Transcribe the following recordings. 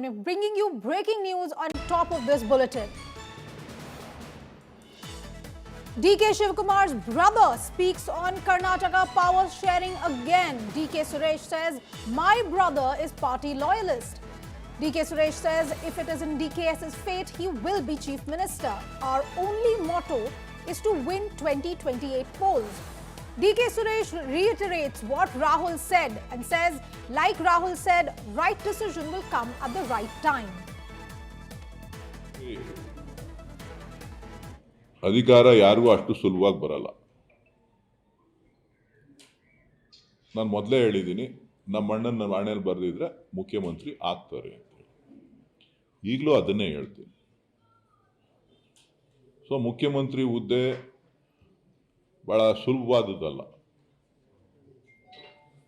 and we're bringing you breaking news on top of this bulletin. DK Shivkumar's brother speaks on Karnataka power sharing again. DK Suresh says, my brother is party loyalist. DK Suresh says, if it is in DKS's fate, he will be chief minister. Our only motto is to win 2028 polls. DK Suresh reiterates what Rahul said and says, like Rahul said, right decision will come at the right time. ಅಧಿಕಾರ ಯಾರಿಗೂ ಅಷ್ಟು ಸುಲಭವಾಗಿ ಬರಲ್ಲ. ನಾನು ಮೊದಲೇ ಹೇಳಿದ್ದೀನಿ, ನಮ್ಮ ಅಣ್ಣನ ಹಣೆಯಲ್ಲಿ ಬರೆದಿದ್ರೆ ಮುಖ್ಯಮಂತ್ರಿ ಆಗ್ತಾರೆ ಅಂತ ಹೇಳಿ. ಈಗಲೂ ಅದನ್ನೇ ಹೇಳ್ತೀನಿ. ಸೊ ಮುಖ್ಯಮಂತ್ರಿ ಹುದ್ದೆ ಭಾಳ ಸುಲಭವಾದದ್ದಲ್ಲ,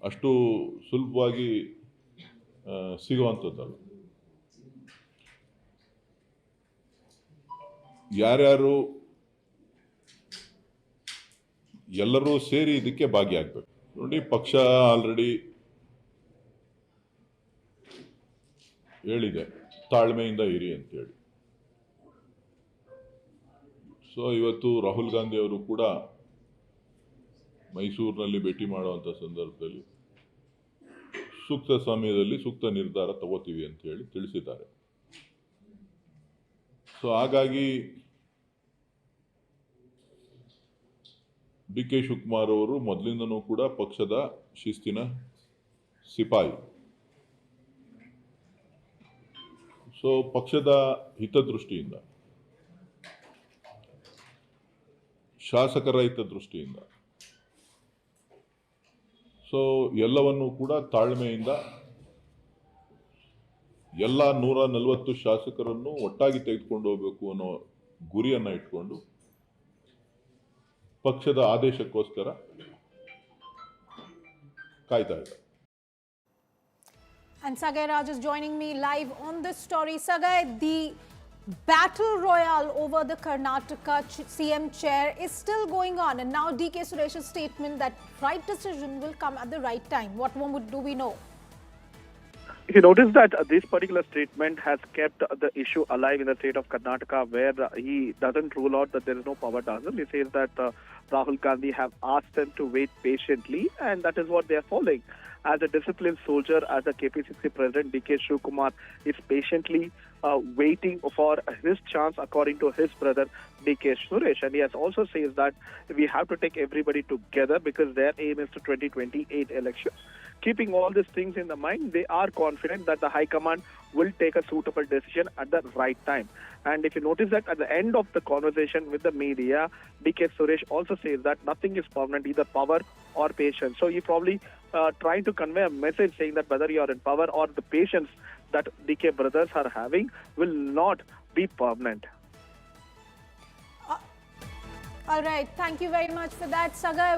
ಅಷ್ಟು ಸುಲಭವಾಗಿ ಸಿಗುವಂಥದ್ದಲ್ಲ. ಯಾರ್ಯಾರು ಎಲ್ಲರೂ ಸೇರಿ ಇದಕ್ಕೆ ಭಾಗಿಯಾಗಬೇಕು. ನೋಡಿ, ಪಕ್ಷ ಆಲ್ರೆಡಿ ಹೇಳಿದೆ ತಾಳ್ಮೆಯಿಂದ ಇರಿ ಅಂತೇಳಿ. ಸೊ ಇವತ್ತು ರಾಹುಲ್ ಗಾಂಧಿ ಅವರು ಕೂಡ ಮೈಸೂರಿನಲ್ಲಿ ಭೇಟಿ ಮಾಡುವಂಥ ಸಂದರ್ಭದಲ್ಲಿ ಸೂಕ್ತ ಸಮಯದಲ್ಲಿ ಸೂಕ್ತ ನಿರ್ಧಾರ ತಗೋತೀವಿ ಅಂತ ಹೇಳಿ ತಿಳಿಸಿದ್ದಾರೆ. ಸೊ ಹಾಗಾಗಿ ಡಿ ಕೆ ಶಿವಕುಮಾರ್ ಅವರು ಮೊದಲಿಂದನೂ ಕೂಡ ಪಕ್ಷದ ಶಿಸ್ತಿನ ಸಿಪಾಯಿ. ಸೊ ಪಕ್ಷದ ಹಿತದೃಷ್ಟಿಯಿಂದ, ಶಾಸಕರ ಹಿತದೃಷ್ಟಿಯಿಂದ ಸೊ ಎಲ್ಲವನ್ನೂ ಕೂಡ ತಾಳ್ಮೆಯಿಂದ ಎಲ್ಲ 140 ಶಾಸಕರನ್ನು ಒಟ್ಟಾಗಿ ತೆಗೆದುಕೊಂಡು ಹೋಗಬೇಕು ಅನ್ನೋ ಗುರಿಯನ್ನು ಇಟ್ಕೊಂಡು ಪಕ್ಷದ ಆದೇಶಕ್ಕೋಸ್ಕರ ಕಾಯ್ತಾ ಇದ್ದಾರೆ. And Sagai Raj is joining me live on this story. Sagai, the battle royale over the Karnataka CM chair is still going on, and now DK Suresh's statement that right decision will come at the right time. What more do we know? If you notice that this particular statement has kept the issue alive in the state of Karnataka, where he doesn't rule out that there is no power tussle. He says that Rahul Gandhi have asked them to wait patiently, and that is what they are following. As a disciplined soldier, as a KPCC president, DK Shivkumar is patiently waiting for his chance, according to his brother DK Suresh. And he has also says that we have to take everybody together because their aim is to 2028 election. Keeping all these things in the mind, they are confident that the High Command will take a suitable decision at the right time. And if you notice that at the end of the conversation with the media, DK Suresh also says that nothing is permanent, either power or patience. So he probably trying to convey a message saying that whether you are in power or the patience that DK brothers are having will not be permanent. All right. Thank you very much for that, Sagai.